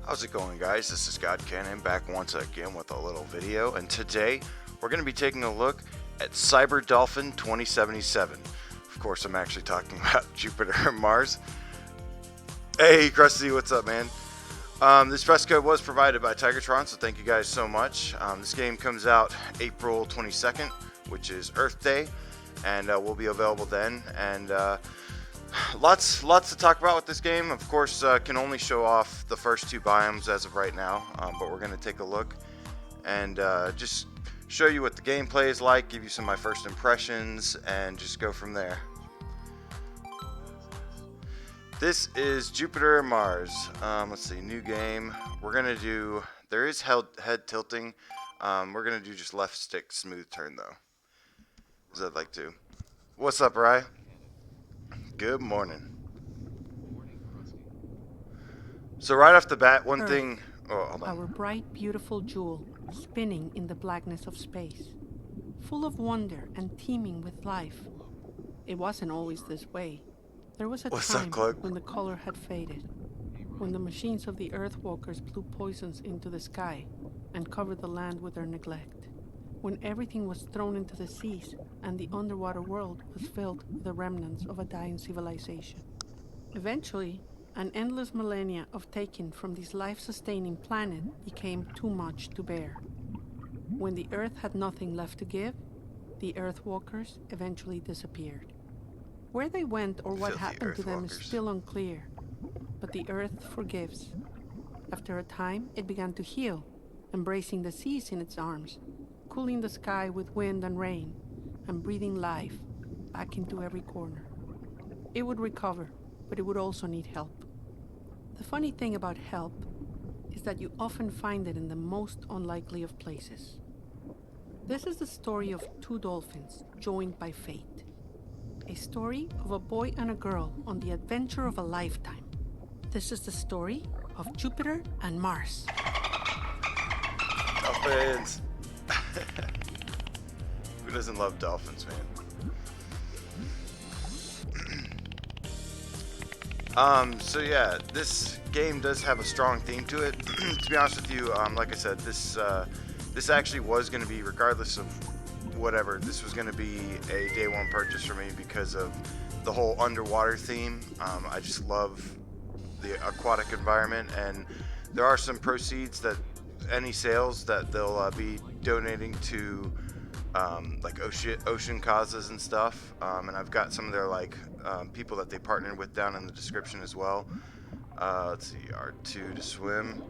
How's it going, guys? This is God Cannon back once again with a little video, and today we're going to be taking a look at Cyber Dolphin 2077. Of course, I'm actually talking about Jupiter and Mars. Hey, Krusty, what's up, man? This press code was provided by Tigertron, so thank you guys so much. This game comes out April 22nd, which is Earth Day, and will be available then. And lots to talk about with this game. Of course, can only show off the first two biomes as of right now, but we're going to take a look and just show you what the gameplay is like, give you some of my first impressions, and just go from there. This is Jupiter and Mars. Let's see, new game. We're going to do, there is head tilting. We're going to do just left stick smooth turn though, as I'd like to. What's up, Rye? Good morning. So right off the bat, one Earth, thing... Oh, hold on. our bright, beautiful jewel, spinning in the blackness of space, full of wonder and teeming with life. It wasn't always this way. There was a What's up, time Clug? when the color had faded, when the machines of the Earthwalkers blew poisons into the sky and covered the land with their neglect, when everything was thrown into the seas and the underwater world was filled with the remnants of a dying civilization. Eventually, an endless millennia of taking from this life-sustaining planet became too much to bear. When the Earth had nothing left to give, the Earthwalkers eventually disappeared. Where they went or what Filthy happened to them is Earthwalkers. still unclear, but the Earth forgives. After a time, it began to heal, embracing the seas in its arms, cooling the sky with wind and rain, and breathing life back into every corner. It would recover, but it would also need help. The funny thing about help is that you often find it in the most unlikely of places. This is the story of two dolphins joined by fate. A story of a boy and a girl on the adventure of a lifetime. This is the story of Jupiter and Mars. Dolphins! Who doesn't love dolphins, man? So yeah, this game does have a strong theme to it. To be honest with you, like I said, this actually was going to be, regardless of whatever, this was going to be a day one purchase for me because of the whole underwater theme. I just love the aquatic environment, and there are some proceeds that any sales that they'll be donating to like ocean causes and stuff, and I've got some of their like people that they partnered with down in the description as well. Let's see, R2 to swim.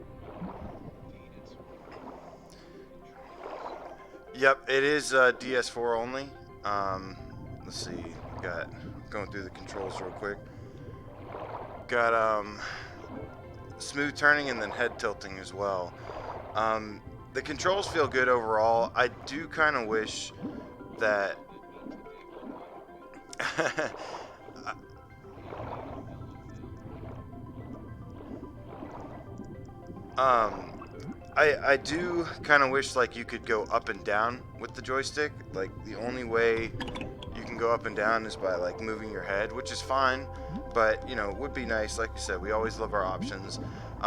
Yep, it is DS4 only. Let's see, got going through the controls real quick. Got smooth turning and then head tilting as well. The controls feel good overall. I do kind of wish that I do kind of wish like you could go up and down with the joystick. Like the only way you can go up and down is by like moving your head, which is fine, but you know, it would be nice. Like you said, we always love our options.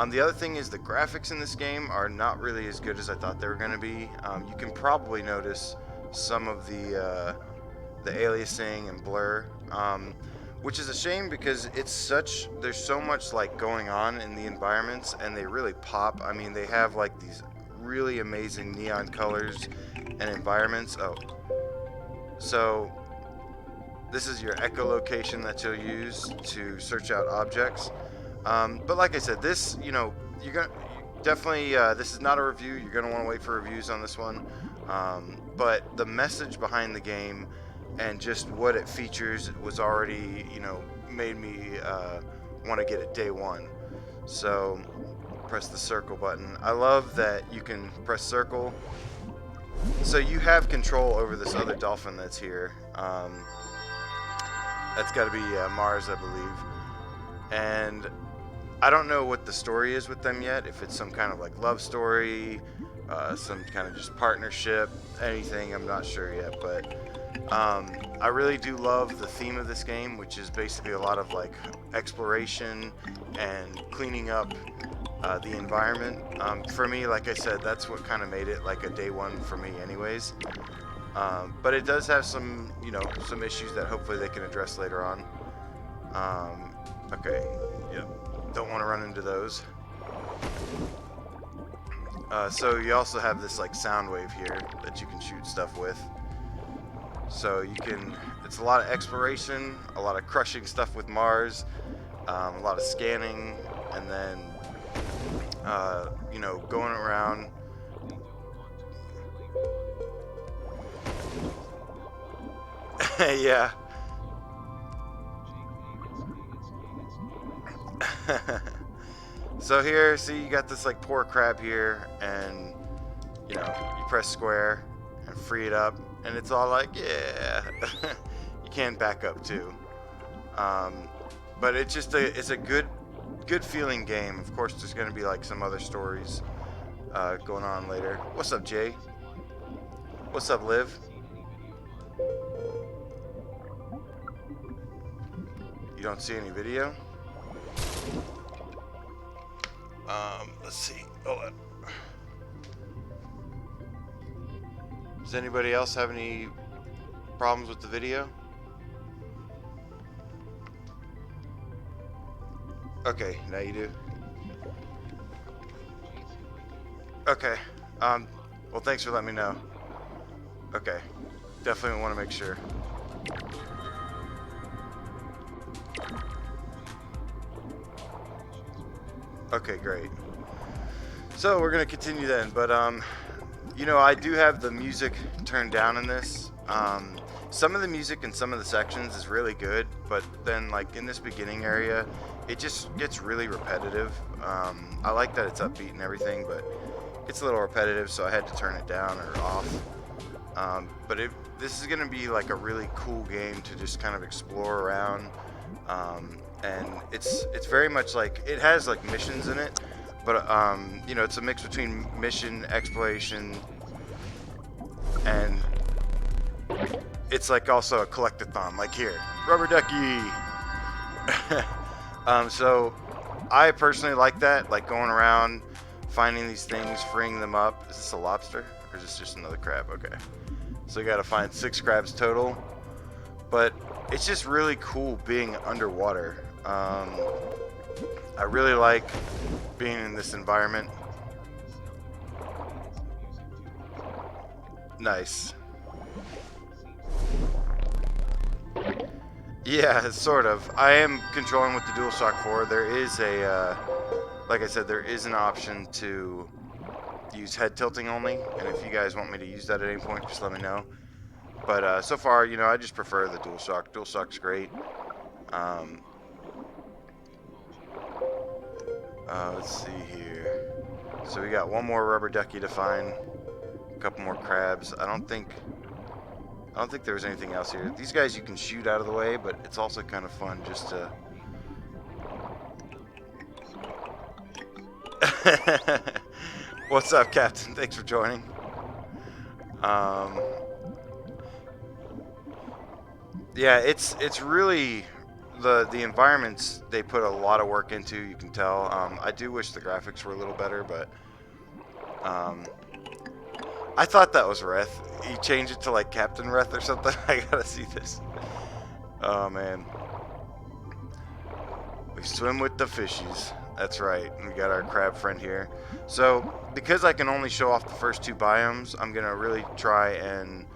The other thing is the graphics in this game are not really as good as I thought they were going to be. You can probably notice some of the aliasing and blur, which is a shame because there's so much like going on in the environments, and they really pop. I mean, they have like these really amazing neon colors and environments. Oh, so this is your echolocation that you'll use to search out objects. But like I said, this, you know, you're gonna definitely, this is not a review. You're gonna want to wait for reviews on this one. But the message behind the game and just what it features was already, you know, made me want to get it day one. So press the circle button. I love that you can press circle. So you have control over this other dolphin that's here. That's got to be Mars, I believe. And I don't know what the story is with them yet, if it's some kind of like love story, some kind of just partnership, anything, I'm not sure yet, but I really do love the theme of this game, which is basically a lot of like exploration and cleaning up the environment. For me, like I said, that's what kind of made it like a day one for me anyways. But it does have some, you know, some issues that hopefully they can address later on. Okay, yep, don't want to run into those. So you also have this like sound wave here that you can shoot stuff with. So you can, it's a lot of exploration, a lot of crushing stuff with Mars, a lot of scanning, and then, you know, going around. Yeah. So here, see, you got this like poor crab here, and you know, you press square and free it up, and it's all like, yeah. You can back up too, but it's just it's a good feeling game. Of course, there's going to be like some other stories going on later. What's up, Jay? What's up, Liv? You don't see any video? Let's see. Hold on. Does anybody else have any problems with the video? Okay, now you do. Okay. Well, thanks for letting me know. Okay. Definitely want to make sure. Okay, great. So we're gonna continue then, but you know, I do have the music turned down in this. Some of the music in some of the sections is really good, but then like in this beginning area, it just gets really repetitive. I like that it's upbeat and everything, but it's a little repetitive, so I had to turn it down or off. But this is gonna be like a really cool game to just kind of explore around. And it's very much like, it has like missions in it, but you know, it's a mix between mission, exploration, and it's like also a collectathon, like here, rubber ducky. So I personally like that, like going around finding these things, freeing them up. Is this a lobster or is this just another crab? Okay, so you got to find 6 crabs total, but it's just really cool being underwater. I really like being in this environment. Nice. Yeah, sort of. I am controlling with the DualShock 4. There is a, like I said, there is an option to use head tilting only, and if you guys want me to use that at any point, just let me know. But so far, you know, I just prefer the DualShock. DualShock's great. Let's see here. So we got one more rubber ducky to find, a couple more crabs. I don't think there was anything else here. These guys you can shoot out of the way, but it's also kind of fun just to... What's up, Captain? Thanks for joining. Yeah, it's really the environments they put a lot of work into. You can tell. I do wish the graphics were a little better, but I thought that was Reth. He changed it to like Captain Reth or something. I gotta see this. Oh man, we swim with the fishies. That's right. We got our crab friend here. So because I can only show off the first 2 biomes, I'm gonna really try and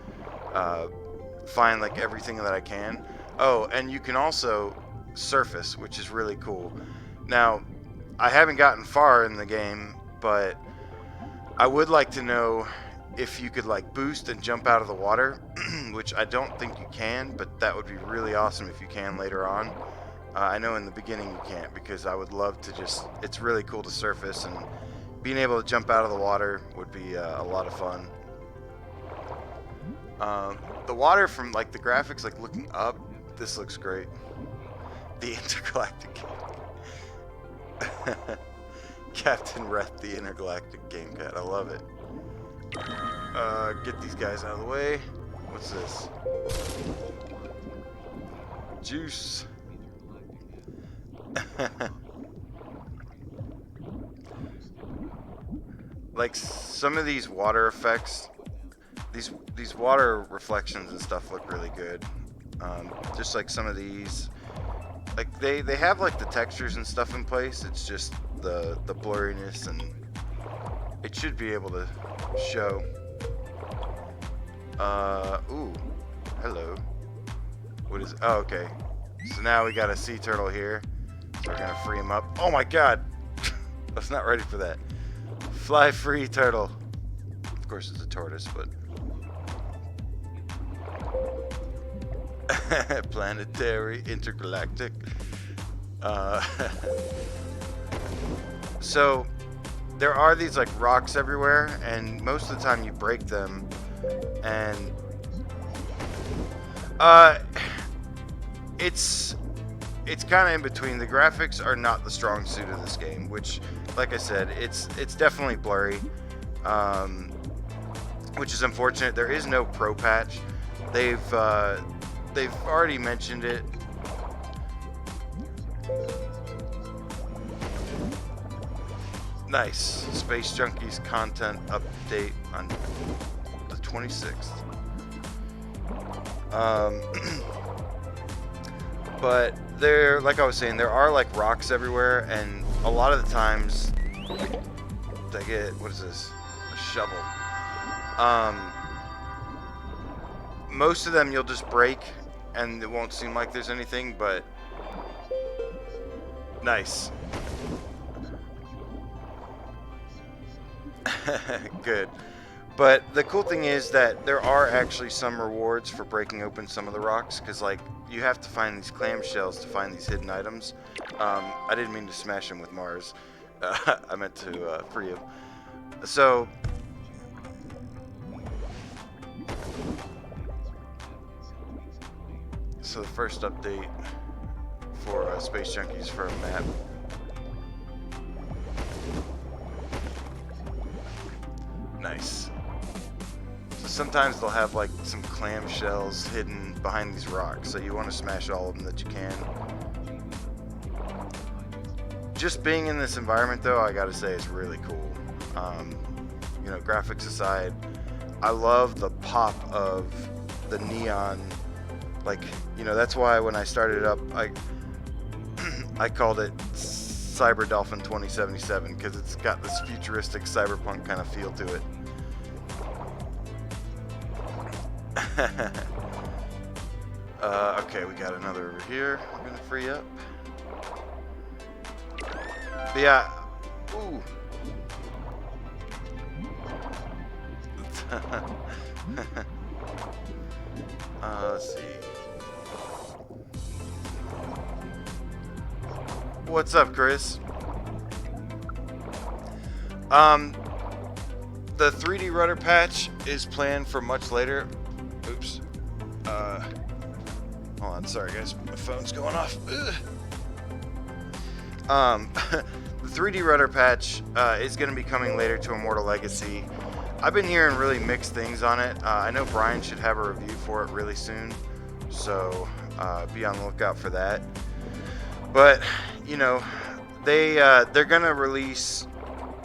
find like everything that I can. Oh, and you can also surface, which is really cool. Now, I haven't gotten far in the game, but I would like to know if you could like boost and jump out of the water, which I don't think you can, but that would be really awesome if you can later on. I know in the beginning you can't, because I would love to just, it's really cool to surface, and being able to jump out of the water would be a lot of fun. The water from like the graphics, like looking up, this looks great. The intergalactic Captain Reth, the intergalactic game cat. I love it. Get these guys out of the way. What's this? Juice. like some of these water effects, these water reflections and stuff look really good. Just like some of these, like they have like the textures and stuff in place. It's just the blurriness, and it should be able to show. Ooh, hello. What is? Oh, okay. So now we got a sea turtle here. So we're gonna free him up. Oh my God! I was not ready for that. Fly free turtle. Of course, it's a tortoise, but. Planetary, intergalactic. So there are these like rocks everywhere, and most of the time you break them, and it's kind of in between. The graphics are not the strong suit of this game, which, like I said, it's definitely blurry, which is unfortunate. There is no pro patch. They've already mentioned it. Nice. Space Junkies content update on the 26th. But there, like I was saying, there are like rocks everywhere, and a lot of the times I get, what is this? A shovel. Most of them you'll just break and it won't seem like there's anything, but nice. Good. But the cool thing is that there are actually some rewards for breaking open some of the rocks, because like you have to find these clamshells to find these hidden items. I didn't mean to smash him with Mars. I meant to free him. So the first update for Space Junkies for a map. Nice. So sometimes they'll have like some clamshells hidden behind these rocks, so you want to smash all of them that you can. Just being in this environment, though, I gotta say, is really cool. You know, graphics aside, I love the pop of the neon. Like, you know, that's why when I started it up, I called it Cyber Dolphin 2077, because it's got this futuristic cyberpunk kind of feel to it. Okay, we got another over here. I'm gonna free up. But yeah, ooh. Let's see. What's up, Chris? The 3D rudder patch is planned for much later. Oops. Hold on, sorry guys, my phone's going off. The 3D rudder patch is going to be coming later to Immortal Legacy. I've been hearing really mixed things on it. I know Brian should have a review for it really soon, so be on the lookout for that. But you know, they're gonna release.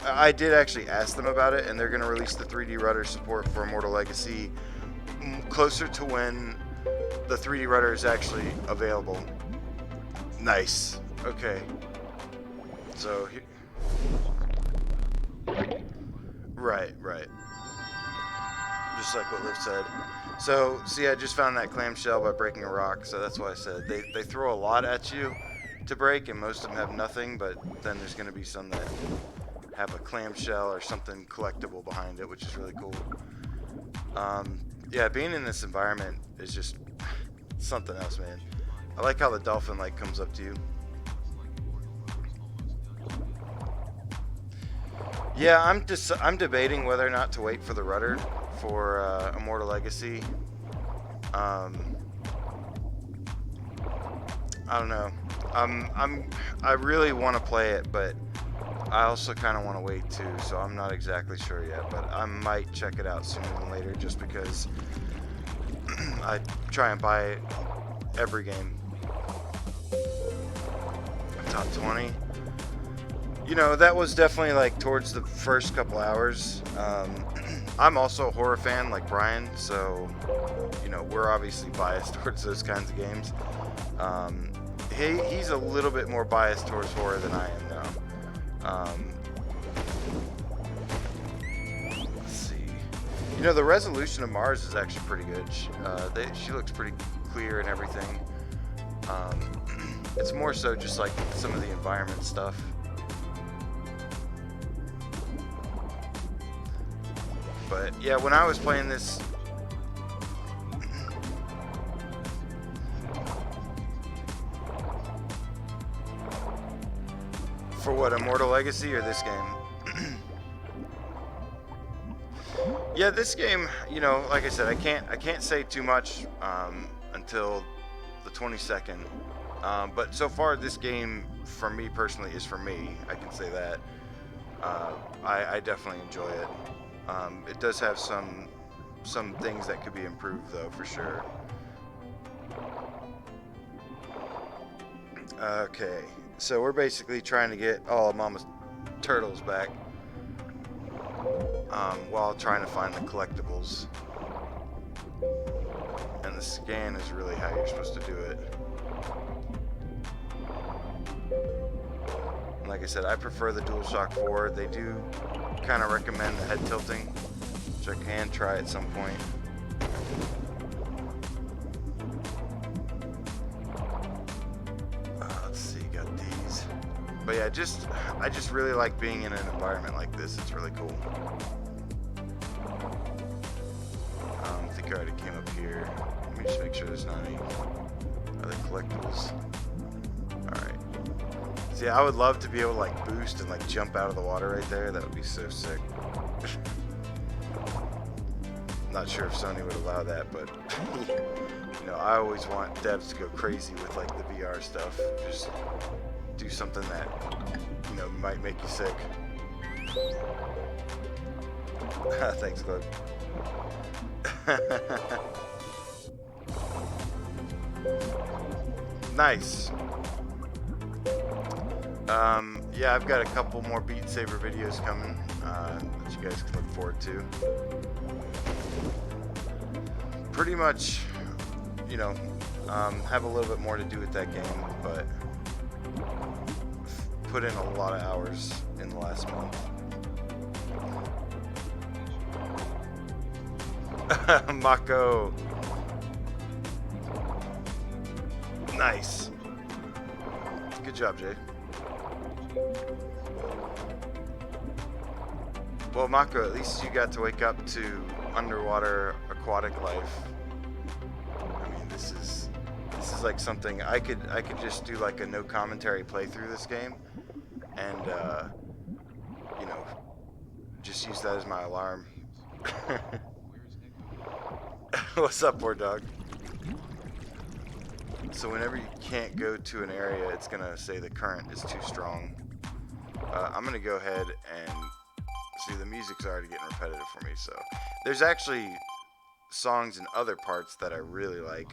I did actually ask them about it, and they're gonna release the 3D rudder support for Immortal Legacy closer to when the 3D rudder is actually available. Nice. Okay. So right. Just like what Liv said. So see, I just found that clamshell by breaking a rock. So that's why I said they throw a lot at you to break, and most of them have nothing, but then there's going to be some that have a clamshell or something collectible behind it, which is really cool. Yeah, being in this environment is just something else, man. I like how the dolphin like comes up to you. Yeah, I'm debating whether or not to wait for the rudder for Immortal Legacy. I don't know. I really want to play it, but I also kind of want to wait too, so I'm not exactly sure yet, but I might check it out sooner than later just because I try and buy it every game. Top 20. You know, that was definitely like towards the first couple hours. I'm also a horror fan like Brian, so you know, we're obviously biased towards those kinds of games. He's a little bit more biased towards horror than I am, though. Let's see. You know, the resolution of Mars is actually pretty good. She looks pretty clear and everything. It's more so just like some of the environment stuff. But yeah, when I was playing this, for what, Immortal Legacy or this game? Yeah, this game, you know, like I said, I can't say too much until the 22nd. But so far, this game, for me personally, is for me. I can say that. I definitely enjoy it. It does have some things that could be improved, though, for sure. Okay, so we're basically trying to get all of Mama's turtles back while trying to find the collectibles. And the scan is really how you're supposed to do it. Like I said, I prefer the DualShock 4. They do kind of recommend the head tilting, which I can try at some point. Let's see, got these. But yeah, I just really like being in an environment like this. It's really cool. I think I already came up here. Let me just make sure there's not any other collectibles. Alright. See, I would love to be able to like boost and like jump out of the water right there. That would be so sick. Not sure if Sony would allow that, but you know, I always want devs to go crazy with like the VR stuff. Just do something that, you know, might make you sick. Thanks, Glug. Nice. Yeah, I've got a couple more Beat Saber videos coming that you guys can look forward to. Pretty much, you know, have a little bit more to do with that game, but put in a lot of hours in the last month. Mako. Nice. Good job, Jay. Well, Mako, at least you got to wake up to underwater aquatic life. I mean, this is like something I could just do like a no commentary playthrough this game, and you know, just use that as my alarm. What's up, poor dog? So whenever you can't go to an area, it's gonna say the current is too strong. I'm gonna go ahead and see, the music's already getting repetitive for me, so there's actually songs in other parts that I really like,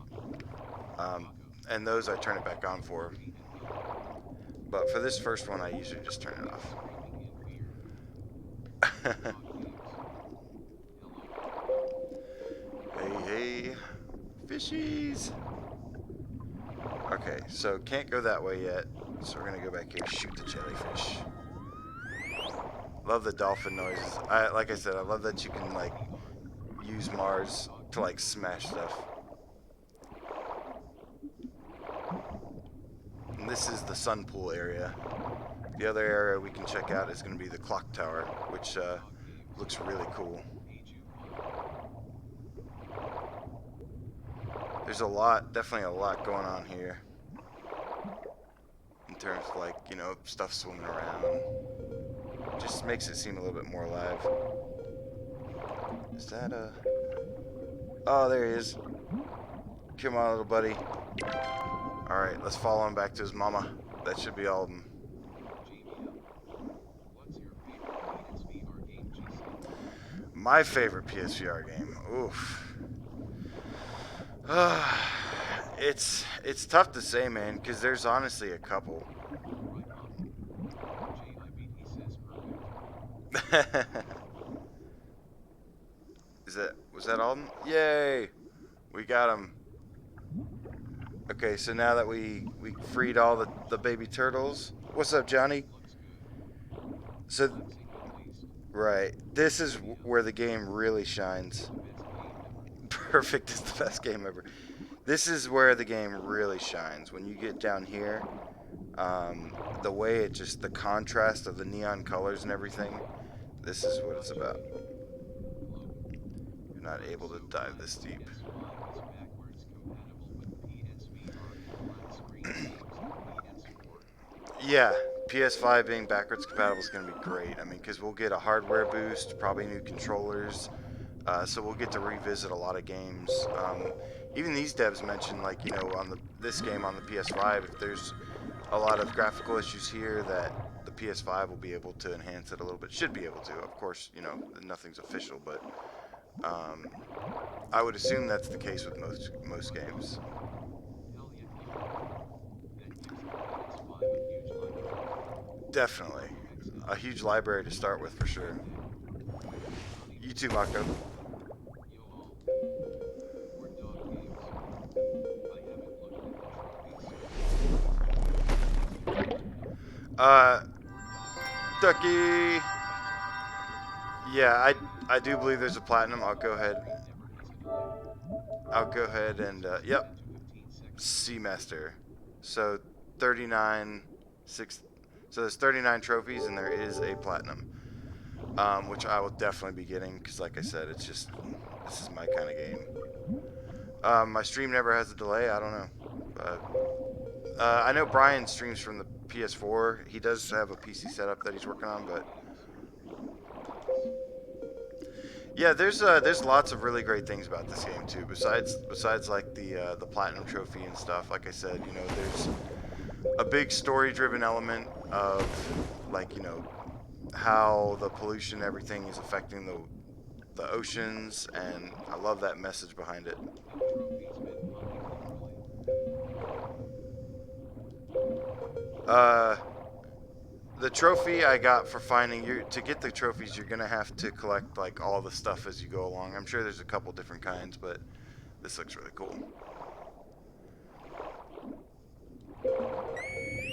and those I turn it back on for, but for this first one I usually just turn it off. Hey, fishies. Okay, so can't go that way yet, so we're gonna go back here, shoot the jellyfish. Love the dolphin noises. Like I said, I love that you can like use Mars to like smash stuff. And this is the sun pool area. The other area we can check out is going to be the clock tower, which looks really cool. There's a lot, definitely a lot going on here. In terms of like, you know, stuff swimming around. Just makes it seem a little bit more alive. Is that a... Oh, there he is. Come on, little buddy. Alright, let's follow him back to his mama. That should be all of them. My favorite PSVR game. Oof. It's tough to say, man, because there's honestly a couple. Was that all? Yay! We got him. Okay, so now that we freed all the baby turtles. What's up, Johnny? So right, this is where the game really shines. Perfect is the best game ever. This is where the game really shines. When you get down here, the way it just, the contrast of the neon colors and everything, this is what it's about. You're not able to dive this deep. Yeah, PS5 being backwards compatible is going to be great. I mean, because we'll get a hardware boost, probably new controllers, so we'll get to revisit a lot of games. Even these devs mentioned, like, you know, on this game on the PS5, if there's a lot of graphical issues here, that the PS5 will be able to enhance it a little bit. Should be able to, of course. You know, nothing's official, but I would assume that's the case with most games. Definitely, a huge library to start with for sure. You too, Mako. Uh, Ducky. Yeah, I do believe there's a platinum. I'll go ahead. I'll go ahead and yep, Seamaster. So 39 6. So there's 39 trophies and there is a platinum, which I will definitely be getting because, like I said, it's just this is my kind of game. My stream never has a delay. I don't know. I know Brian streams from the PS4. He does have a PC setup that he's working on, but yeah, there's lots of really great things about this game too. Besides like the platinum trophy and stuff. Like I said, you know, there's a big story-driven element of, like, you know, how the pollution and everything is affecting the oceans, and I love that message behind it. The trophy I got for finding you, to get the trophies, you're gonna have to collect like all the stuff as you go along. I'm sure there's a couple different kinds, but this looks really cool.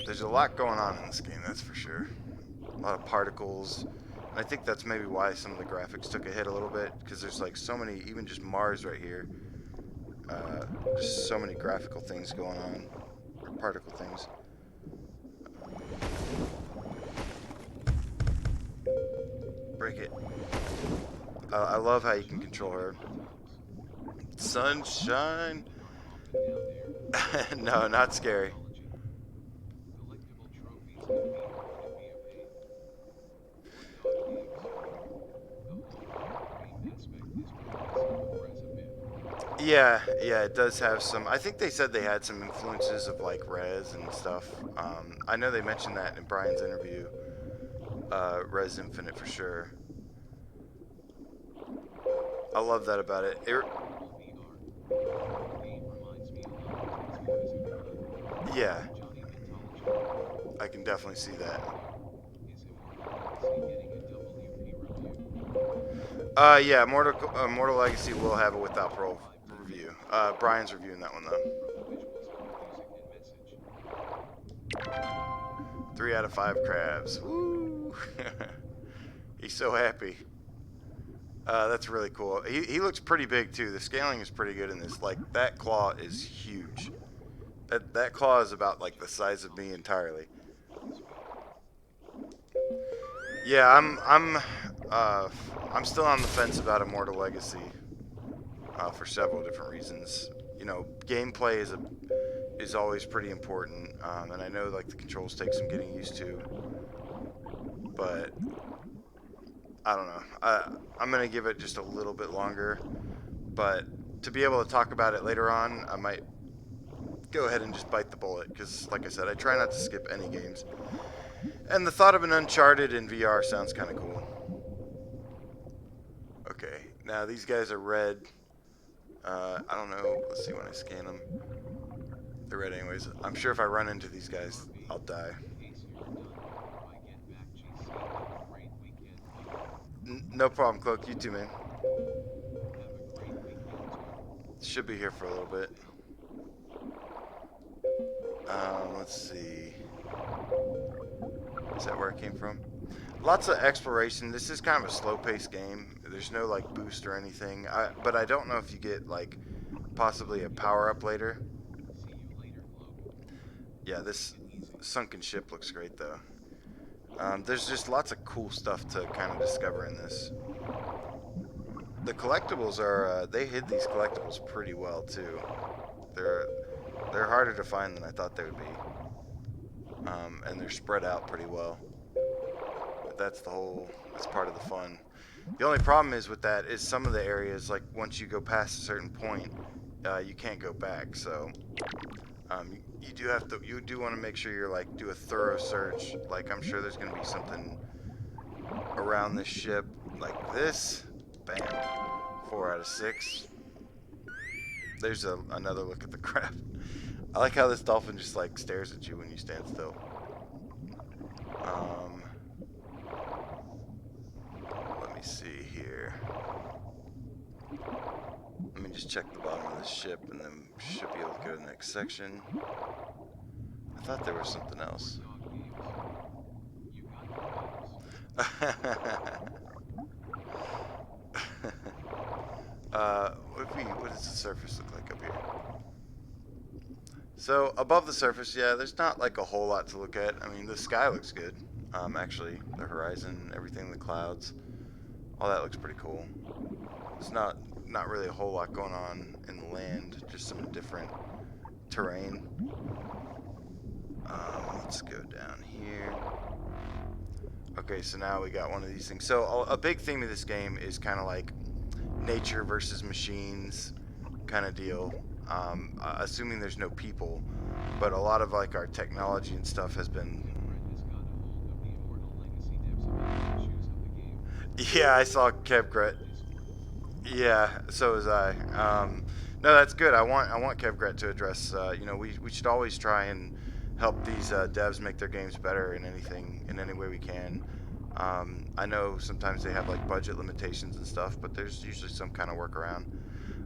There's a lot going on in this game, that's for sure. A lot of particles. And I think that's maybe why some of the graphics took a hit a little bit, because there's like so many, even just Mars right here. Just so many graphical things going on, or particle things. Break it. I love how you can control her. Sunshine. No, not scary. Yeah, it does have some. I think they said they had some influences of like Rez and stuff. I know they mentioned that in Brian's interview. Rez Infinite for sure. I love that about it. Yeah, I can definitely see that. Yeah, Mortal Legacy will have a without parole review. Brian's reviewing that one though. 3 out of 5 crabs. Woo! He's so happy. That's really cool. He looks pretty big too. The scaling is pretty good in this. Like, that claw is huge. That claw is about like the size of me entirely. Yeah, I'm still on the fence about Immortal Legacy for several different reasons. You know, gameplay is always pretty important, and I know like the controls take some getting used to, but I don't know. I'm gonna give it just a little bit longer, but to be able to talk about it later on, I might go ahead and just bite the bullet, because like I said, I try not to skip any games. And the thought of an Uncharted in VR sounds kind of cool. Okay, now these guys are red. I don't know. Let's see when I scan them. They're red anyways. I'm sure if I run into these guys, I'll die. No problem, Cloak. You too, man. Should be here for a little bit. Let's see. Is that where it came from? Lots of exploration. This is kind of a slow-paced game. There's no like boost or anything. But I don't know if you get like possibly a power-up later. Yeah, this sunken ship looks great though. There's just lots of cool stuff to kind of discover in this. The collectibles are they hid these collectibles pretty well too. They're they're harder to find than I thought they would be. And they're spread out pretty well. But that's part of the fun. The only problem is with that is some of the areas, like once you go past a certain point, you can't go back. So you do want to make sure you're like do a thorough search. Like I'm sure there's going to be something around this ship like this. Bam. 4 out of 6. There's another look at the craft. I like how this dolphin just like stares at you when you stand still. Let me see here. Let me just check the bottom of this ship and then should be able to go to the next section. I thought there was something else. What does the surface look like up here? So above the surface, yeah, there's not like a whole lot to look at. I mean, the sky looks good. Actually, the horizon, everything, the clouds, all that looks pretty cool. It's not really a whole lot going on in the land, just some different terrain. Let's go down here. Okay, so now we got one of these things. So a big theme of this game is kind of like nature versus machines kind of deal. Assuming there's no people, but a lot of like our technology and stuff has been. Yeah, I saw Kevgret. Yeah, so was I. No, that's good. I want Kevgret to address. You know, we should always try and help these devs make their games better in any way we can. I know sometimes they have like budget limitations and stuff, but there's usually some kind of workaround.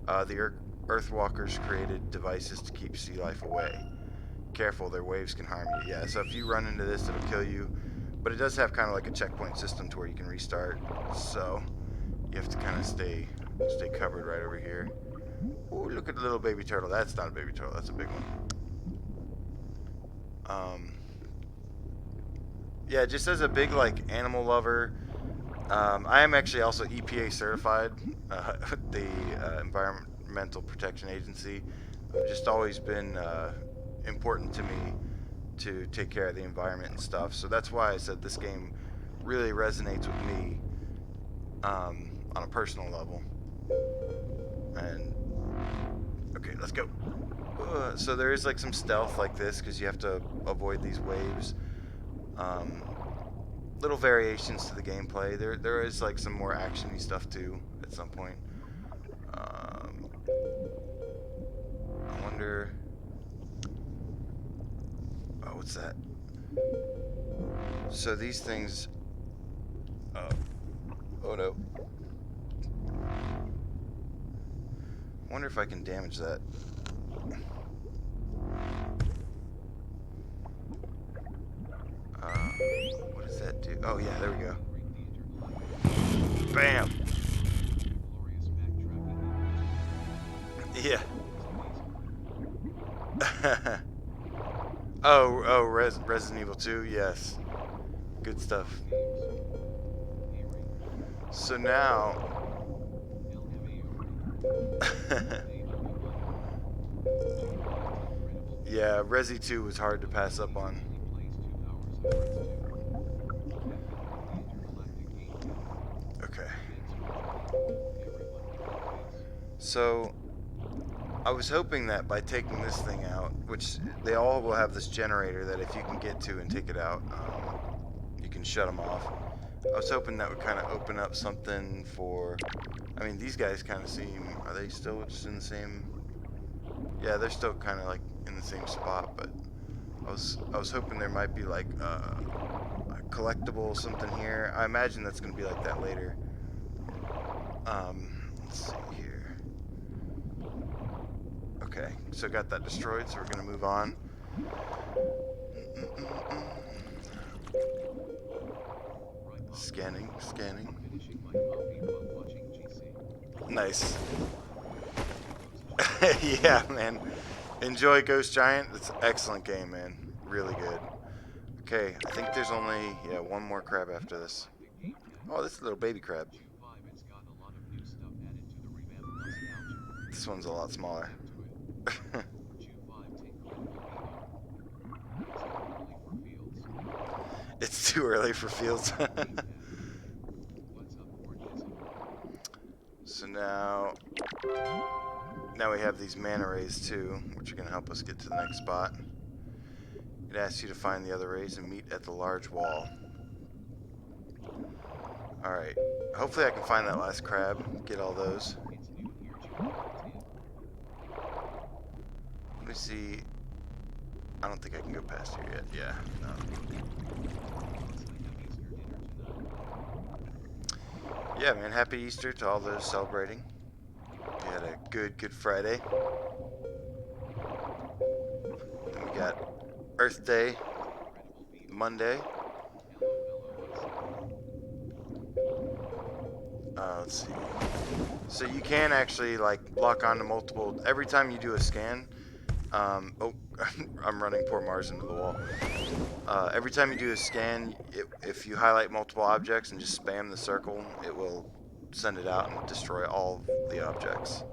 The Earthwalkers created devices to keep sea life away. Careful, their waves can harm you. Yeah, so if you run into this, it'll kill you. But it does have kind of like a checkpoint system to where you can restart. So you have to kind of stay covered right over here. Oh, look at the little baby turtle. That's not a baby turtle. That's a big one. Yeah, just as a big like animal lover, I am actually also EPA certified, the Environmental Protection Agency. Just always been important to me to take care of the environment and stuff. So that's why I said this game really resonates with me on a personal level. And okay, let's go. So there is like some stealth like this because you have to avoid these waves. Little variations to the gameplay. There is like some more actiony stuff too at some point. I wonder. Oh, what's that? So these things. Oh no. I wonder if I can damage that. What does that do? Oh yeah, there we go. Bam! Yeah. Resident Evil 2, yes. Good stuff. So now... yeah, Resi 2 was hard to pass up on. Okay. So, I was hoping that by taking this thing out, which they all will have this generator that if you can get to and take it out, you can shut them off. I was hoping that would kind of open up something for... I mean, these guys kind of seem... Are they still just in the same... Yeah, they're still kind of like in the same spot, but I was hoping there might be like a collectible something here. I imagine that's going to be like that later. Let's see here. Okay, so got that destroyed, so we're gonna move on. Scanning, scanning. Nice. Yeah, man. Enjoy Ghost Giant. It's an excellent game, man. Really good. Okay, I think there's only, yeah, one more crab after this. Oh, this is a little baby crab. This one's a lot smaller. It's too early for fields. So now we have these mana rays too, which are going to help us get to the next spot. It asks you to find the other rays and meet at the large wall. Alright, hopefully I can find that last crab, get all those. Let me see. I don't think I can go past here yet. Yeah, no. Yeah, man, happy Easter to all those celebrating. We had a good Friday. Then we got Earth Day, Monday. Let's see. So you can actually like lock onto multiple every time you do a scan. Oh, I'm running poor Mars into the wall. Every time you do a scan, if you highlight multiple objects and just spam the circle, it will send it out and destroy all of the objects.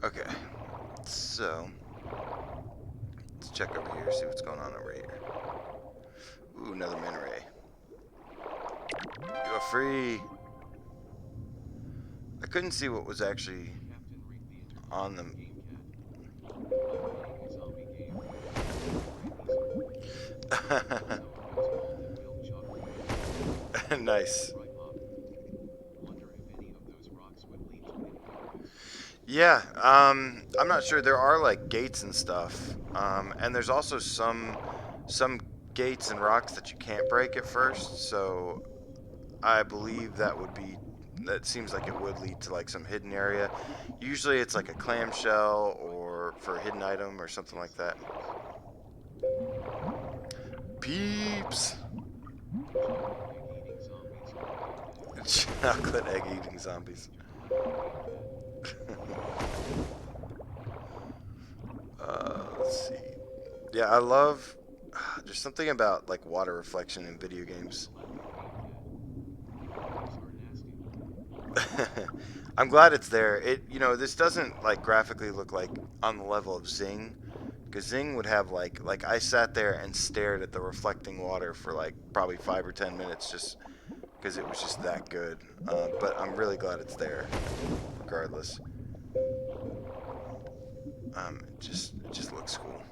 Okay, so let's check over here, see what's going on over here. Ooh, another mana ray. You are free. I couldn't see what was actually on them. Nice. Yeah, I'm not sure. There are like gates and stuff, and there's also some gates and rocks that you can't break at first. So I believe that seems like it would lead to like some hidden area. Usually it's like a clamshell or for a hidden item or something like that. Peeps! Chocolate egg eating zombies. Let's see. Yeah, I love. There's something about like water reflection in video games. I'm glad it's there. This doesn't like graphically look like on the level of Zing, because Zing would have like I sat there and stared at the reflecting water for like probably 5 or 10 minutes just because it was just that good. But I'm really glad it's there, regardless. It just looks cool.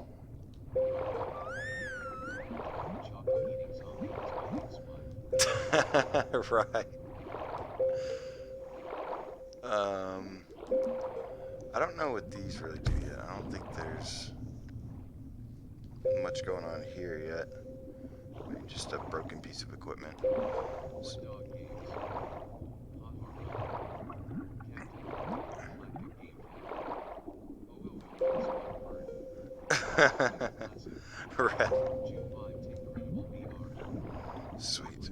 Right. I don't know what these really do yet. I don't think there's much going on here yet. Maybe just a broken piece of equipment. Right. Sweet.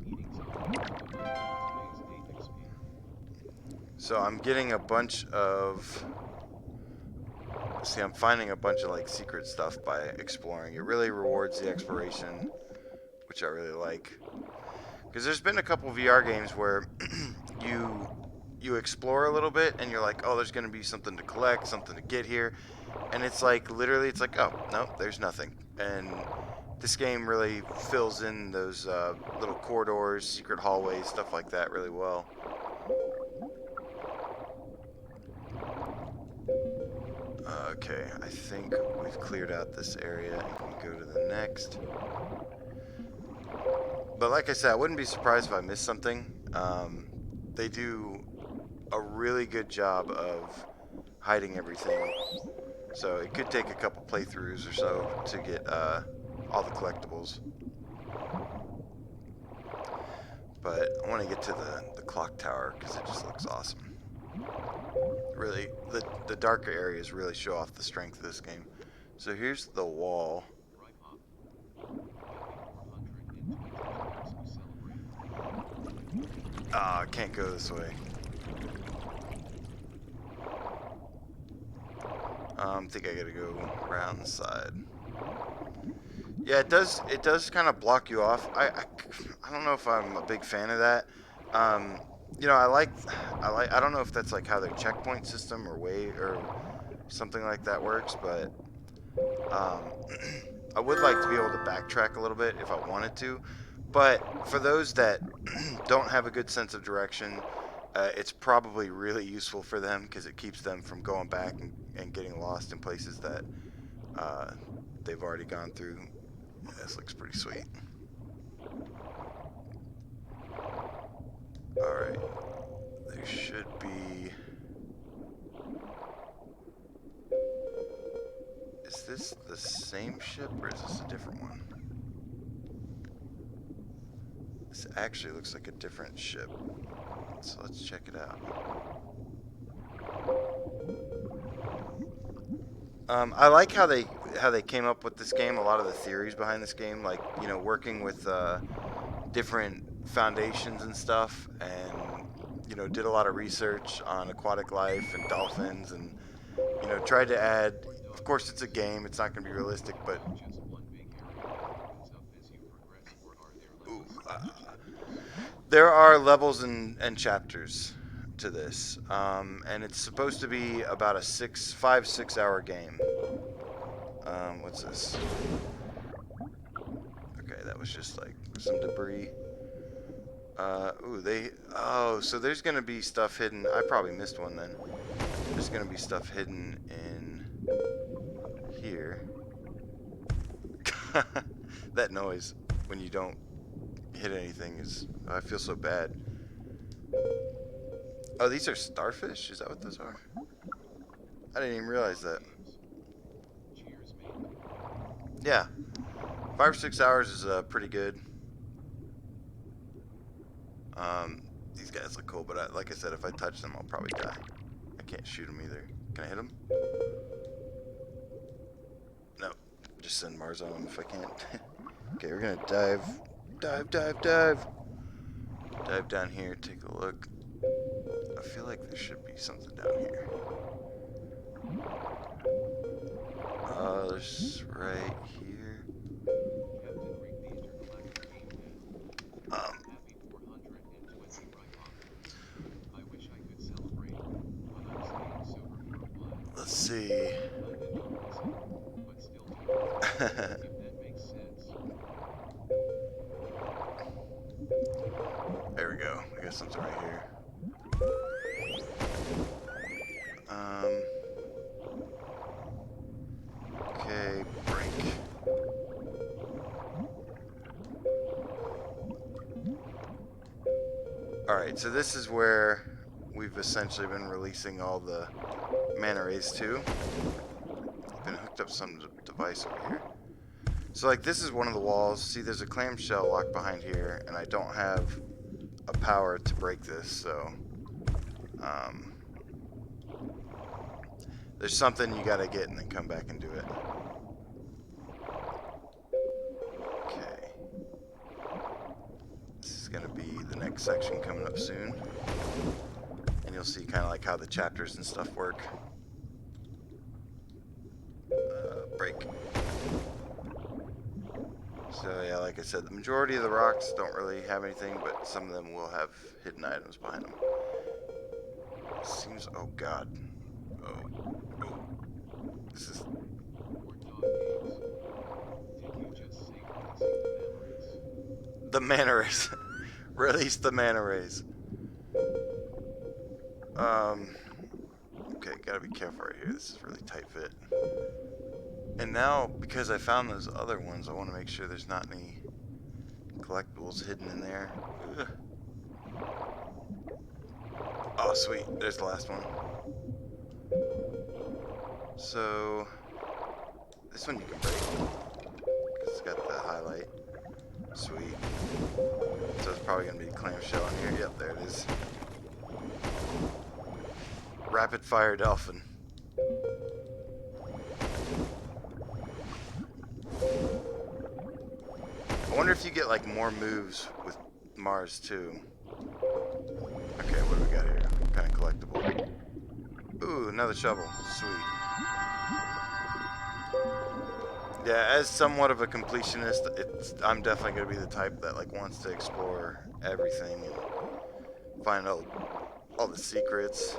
So I'm getting a bunch of... See, I'm finding a bunch of like secret stuff by exploring. It really rewards the exploration, which I really like. Because there's been a couple VR games where you explore a little bit and you're like, oh, there's going to be something to collect, something to get here. And it's like, literally, it's like, oh, no, there's nothing. And this game really fills in those little corridors, secret hallways, stuff like that really well. Okay, I think we've cleared out this area and can go to the next. But like I said, I wouldn't be surprised if I missed something. They do a really good job of hiding everything. So it could take a couple playthroughs or so to get all the collectibles. But I want to get to the clock tower because it just looks awesome. Really, the darker areas really show off the strength of this game. So here's the wall. Ah, I can't go this way. I think I gotta go around the side. Yeah, it does kind of block you off. I don't know if I'm a big fan of that. You know, I don't know if that's like how their checkpoint system or way or something like that works, but I would like to be able to backtrack a little bit if I wanted to. But for those that don't have a good sense of direction, it's probably really useful for them because it keeps them from going back and getting lost in places that they've already gone through. This looks pretty sweet. Alright. There should be... Is this the same ship or is this a different one? This actually looks like a different ship. So let's check it out. I like how they came up with this game, a lot of the theories behind this game, like, you know, working with different foundations and stuff, and, you know, did a lot of research on aquatic life and dolphins, and, you know, tried to add, of course it's a game, it's not going to be realistic, but ooh, there are levels and chapters to this, and it's supposed to be about a 5-6 hour game. What's this? Okay, that was just like some debris. Oh, so there's gonna be stuff hidden. I probably missed one then. There's gonna be stuff hidden in here. That noise when you don't hit anything is, I feel so bad. Oh, these are starfish? Is that what those are? I didn't even realize that. Yeah, 5 or 6 hours is pretty good. These guys look cool, but like I said, if I touch them, I'll probably die. I can't shoot them either. Can I hit them? No. Just send Mars on them if I can't. Okay, we're gonna dive down here, take a look. I feel like there should be something down here. There's right here. Let's see. There we go. I got something right here. Okay, break. Alright, so this is where we've essentially been releasing all the manta rays to. Been hooked up some device over here. So like this is one of the walls. See, there's a clamshell locked behind here, and I don't have a power to break this, so there's something you gotta get and then come back and do it. Okay. This is gonna be the next section coming up soon. And you'll see kind of like how the chapters and stuff work. Break. So yeah, like I said, the majority of the rocks don't really have anything, but some of them will have hidden items behind them. Seems, oh god. Oh. This is... The manta rays. Release the manta rays. Okay, gotta be careful right here. This is really tight fit. And now, because I found those other ones, I want to make sure there's not any collectibles hidden in there. Ugh. Oh, sweet. There's the last one. So, this one you can break. Because it's got the highlight. Sweet. So it's probably going to be clamshell in here. Yep, there it is. Rapid fire Dolphin. I wonder if you get like more moves with Mars too. Okay, what do we got here? What kind of collectible? Ooh, another shovel. Sweet. Yeah, as somewhat of a completionist, I'm definitely going to be the type that like wants to explore everything and find all the secrets.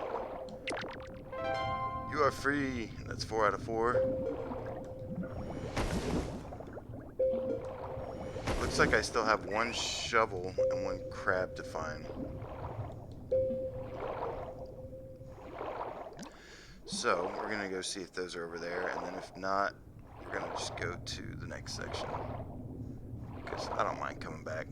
You are free. That's 4 out of 4. Looks like I still have one shovel and one crab to find. So, we're going to go see if those are over there, and then if not, we're going to just go to the next section. Because I don't mind coming back.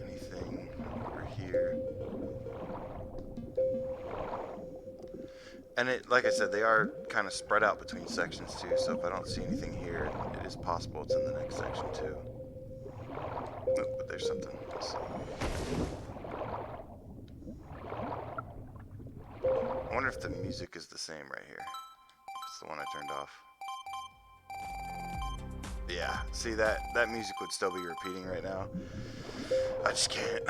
Anything over here? And like I said, they are kind of spread out between sections too, so if I don't see anything here, it is possible it's in the next section too. Oh, but there's something. Let's see. I wonder if the music is the same right here. It's the one I turned off. Yeah, see that music would still be repeating right now. I just can't.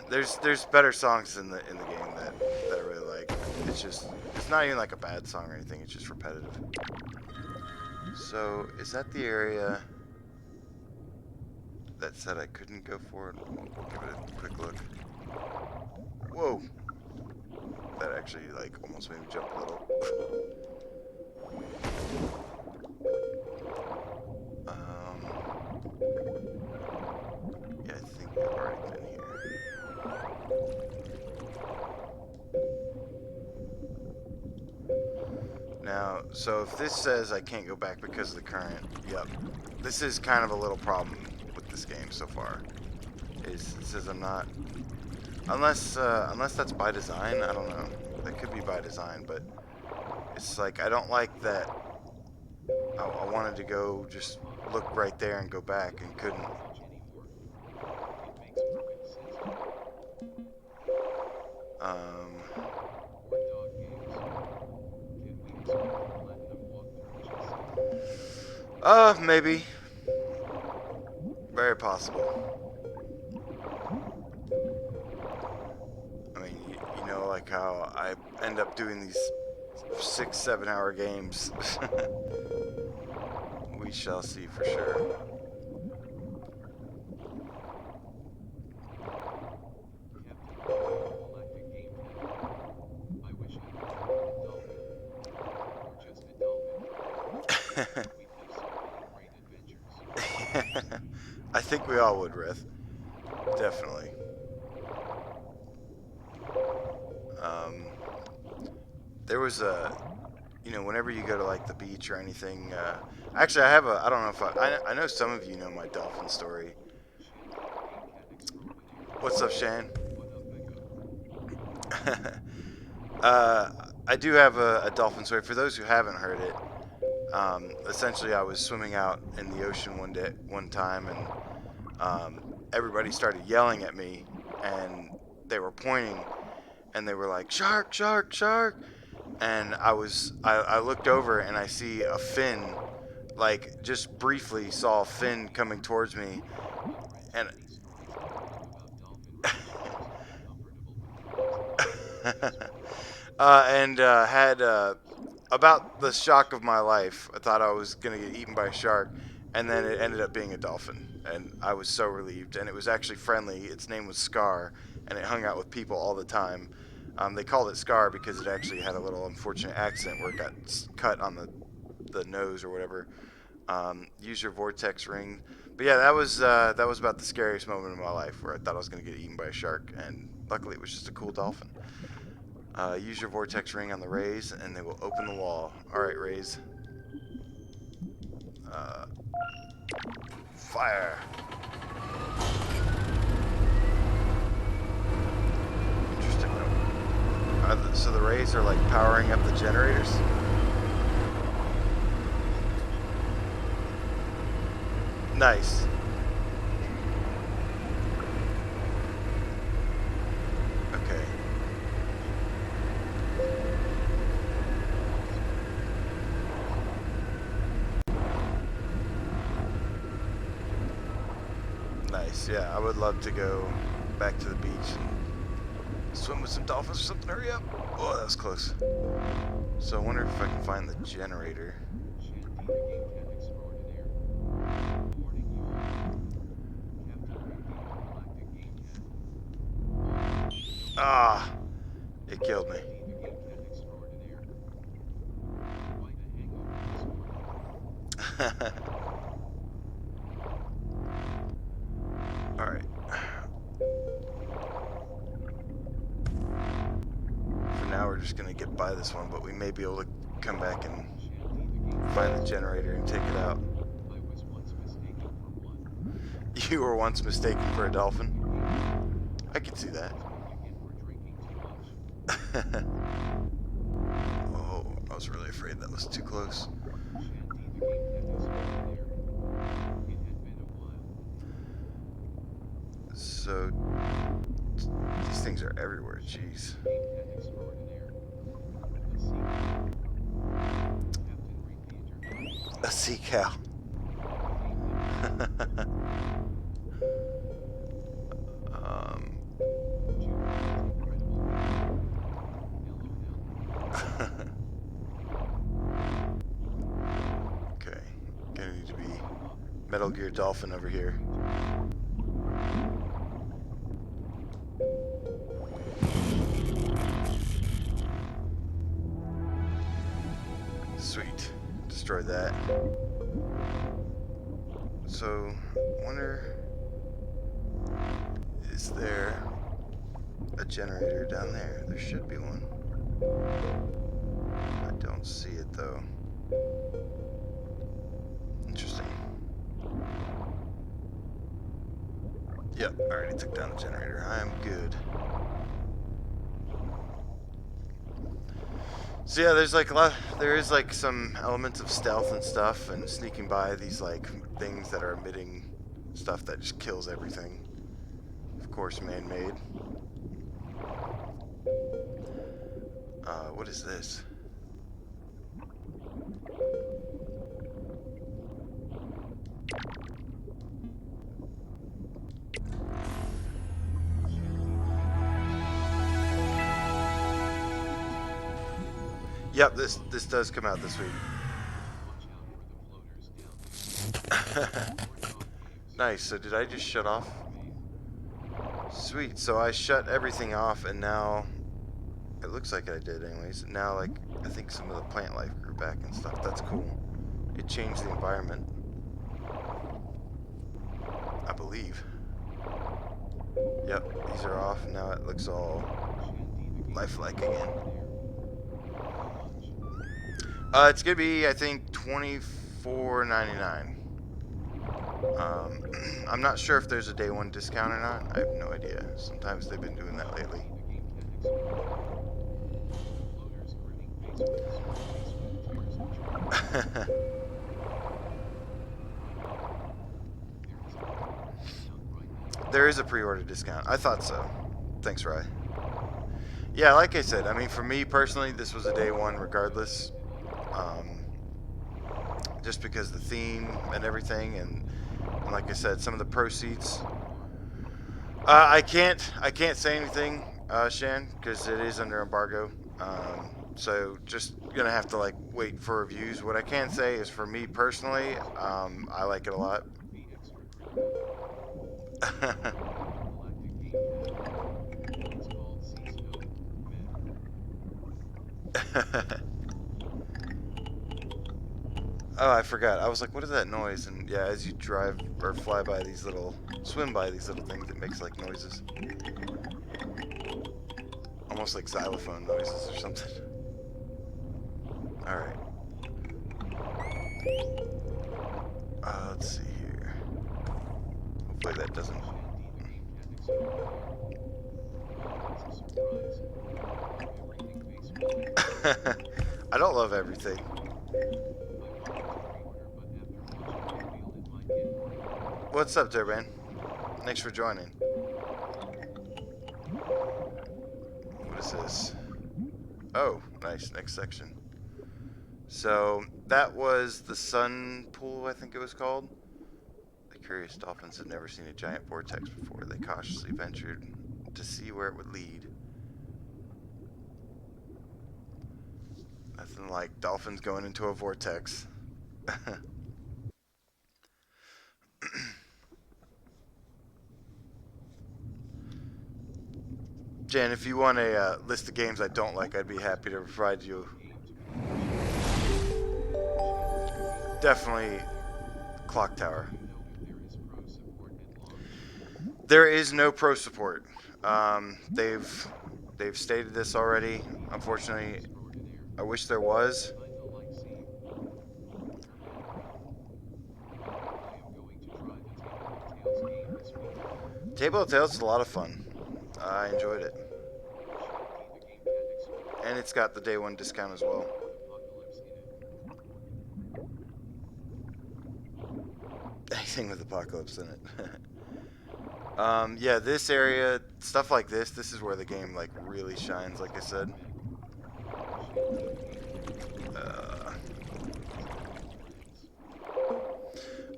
There's better songs in the game that I really like. It's not even like a bad song or anything. It's just repetitive. So is that the area that said I couldn't go for it? We'll give it a quick look. Whoa! That actually like almost made me jump a little. Yeah, I think I've already been here. Now, so if this says I can't go back because of the current, yep. This is kind of a little problem with this game so far. It says I'm not... Unless that's by design, I don't know. That could be by design, but it's like, I don't like that I wanted to go just look right there and go back and couldn't. Maybe. Very possible. I mean, you know, like how I end up doing these 6-7 hour games. We shall see for sure. I think we all would, Rith. Definitely. There was a, you know, whenever you go to like the beach or anything, actually I don't know if I know some of you know my dolphin story. What's up, Shane? I do have a dolphin story. For those who haven't heard it, essentially I was swimming out in the ocean one time, and everybody started yelling at me, and they were pointing, and they were like, "Shark, shark, shark!" And I looked over and I see a fin, like just briefly saw a fin coming towards me, and had about the shock of my life. I thought I was gonna get eaten by a shark, and then it ended up being a dolphin, and I was so relieved. And it was actually friendly. Its name was Scar, and it hung out with people all the time. They called it Scar because it actually had a little unfortunate accident where it got cut on the nose or whatever. Use your vortex ring. But yeah, that was about the scariest moment of my life, where I thought I was gonna get eaten by a shark, and luckily it was just a cool dolphin. Use your vortex ring on the rays, and they will open the wall. Alright, rays. Fire! Interesting. So the rays are like powering up the generators? Nice. Okay. Nice. Yeah, I would love to go back to the beach and swim with some dolphins or something. Hurry up. Oh, that was close. So I wonder if I can find the generator. Ah, it killed me. Alright. For now, we're just gonna get by this one, but we may be able to come back and find the generator and take it out. You were once mistaken for a dolphin? I could see that. Oh, I was really afraid that was too close. So, these things are everywhere, jeez. A sea cow. Okay, gonna need to be Metal Gear Dolphin over here. Sweet, destroy that. So, wonder, is there a generator down there? There should be one. I don't see it though. Interesting. Yep, I already took down the generator. I am good. So yeah, there's like there is like some elements of stealth and stuff, and sneaking by these like things that are emitting stuff that just kills everything. Of course, man-made. What is this? Yep, this does come out this week. Nice. So did I just shut off? Sweet. So I shut everything off, and now it looks like I did, anyways. Now, like, I think some of the plant life grew back and stuff. That's cool. It changed the environment, I believe. Yep, these are off. Now it looks all lifelike again. It's gonna be, I think, $24.99. I'm not sure if there's a day one discount or not. I have no idea. Sometimes they've been doing that lately. There is a pre-order discount. I thought so. Thanks, Rye. Yeah, like I said, I mean, for me personally, this was a day one regardless. Just because the theme and everything, and like I said, some of the proceeds. I can't say anything, Shan, because it is under embargo. So just gonna have to like wait for reviews. What I can say is, for me personally, I like it a lot. Oh, I forgot. I was like, what is that noise? And yeah, as you drive or fly by these little, swim by these little things, it makes like noises. Almost like xylophone noises or something. Alright. Let's see here. Hopefully that doesn't... I don't love everything. What's up there, man? Thanks for joining. What is this? Oh, nice. Next section. So, that was the sun pool, I think it was called. The curious dolphins had never seen a giant vortex before. They cautiously ventured to see where it would lead. Nothing like dolphins going into a vortex. Jan, if you want a list of games I don't like, I'd be happy to provide you. Definitely Clock Tower. There is no pro support. They've stated this already. Unfortunately, I wish there was. Table of Tales is a lot of fun. I enjoyed it. And it's got the day one discount as well. Anything with Apocalypse in it. Yeah, this area, stuff like this is where the game like really shines, like I said.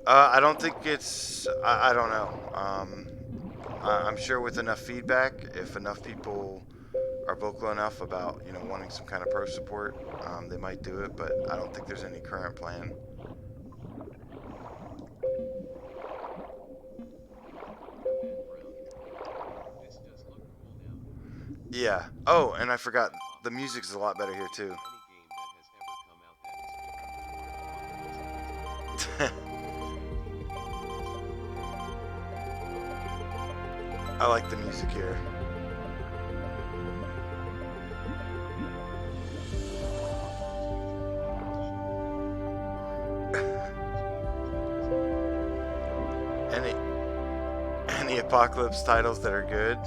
I don't think it's, I don't know. I'm sure with enough feedback, if enough people are vocal enough about, you know, wanting some kind of pro support, they might do it, but I don't think there's any current plan. Yeah. Oh, and I forgot, the music's a lot better here too. I like the music here. Any Apocalypse titles that are good?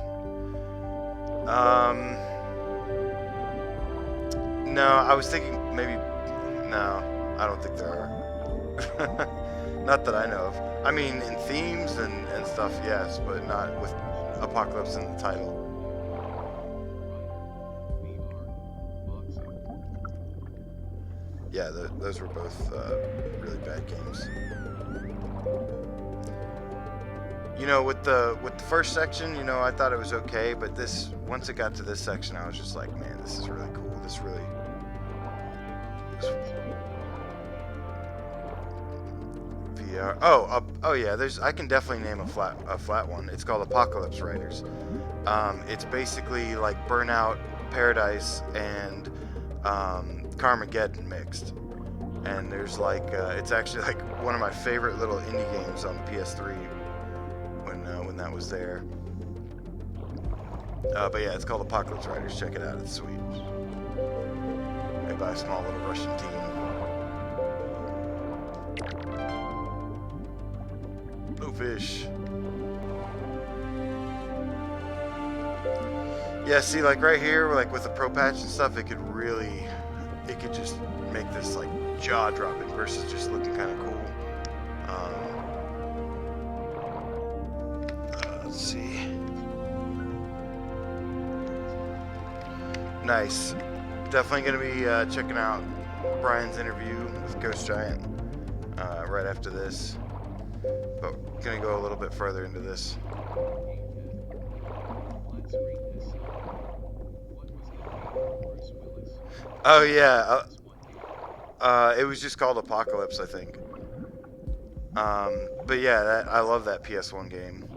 No, I was thinking maybe, no, I don't think there are. Not that I know of. I mean, in themes and stuff, yes, but not with Apocalypse in the title. Yeah, those were both really bad games. You know, with the first section, you know, I thought it was okay, but this, once it got to this section, I was just like, man, this is really cool. This really. VR. Oh yeah. I can definitely name a flat one. It's called Apocalypse Riders. It's basically like Burnout Paradise and Carmageddon mixed. And there's like, it's actually like one of my favorite little indie games on the PS3 when that was there. But yeah, it's called Apocalypse Riders. Check it out. It's sweet. Made by a small little Russian team. No fish. Yeah, see, like right here, like with the Pro Patch and stuff, it could just make this like jaw-dropping versus just looking kind of cool. Let's see. Nice. Definitely going to be checking out Brian's interview with Ghost Giant right after this. But going to go a little bit further into this. Oh yeah, it was just called Apocalypse, I think. But yeah, I love that PS1 game.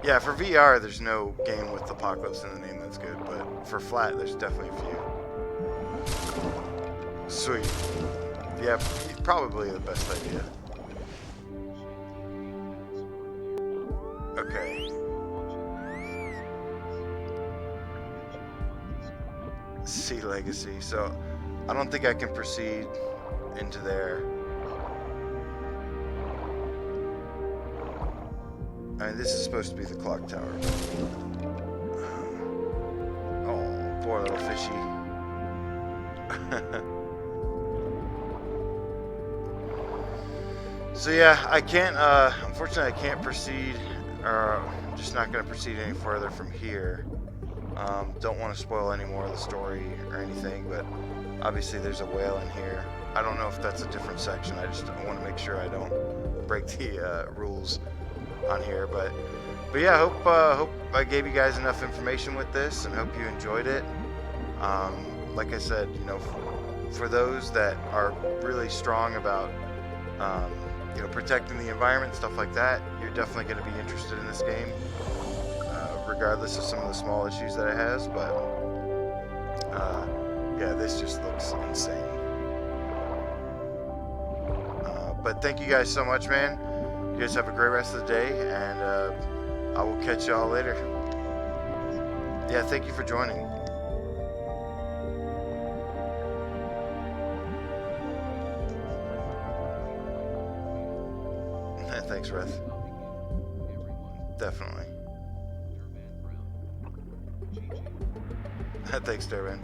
Yeah, for VR, there's no game with Apocalypse in the name that's good, but for flat, there's definitely a few. Sweet. Yeah, probably the best idea. Okay. Sea Legacy. So, I don't think I can proceed into there. I mean, this is supposed to be the clock tower. Oh, poor little fishy. So yeah, I can't, unfortunately I can't proceed, or I'm just not going to proceed any further from here. Don't want to spoil any more of the story or anything, but obviously there's a whale in here. I don't know if that's a different section. I just want to make sure I don't break the rules on here. But yeah, hope I gave you guys enough information with this, and hope you enjoyed it. Like I said, you know, for those that are really strong about you know, protecting the environment, stuff like that, you're definitely going to be interested in this game, regardless of some of the small issues that it has. But yeah, this just looks insane. But thank you guys so much, man. You guys have a great rest of the day, and I will catch y'all later. Yeah, thank you for joining. Thanks, Reth. Definitely. Thanks, Durban.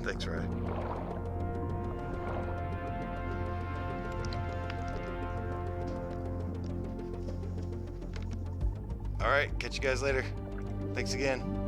Thanks, Ray. Alright, catch you guys later. Thanks again.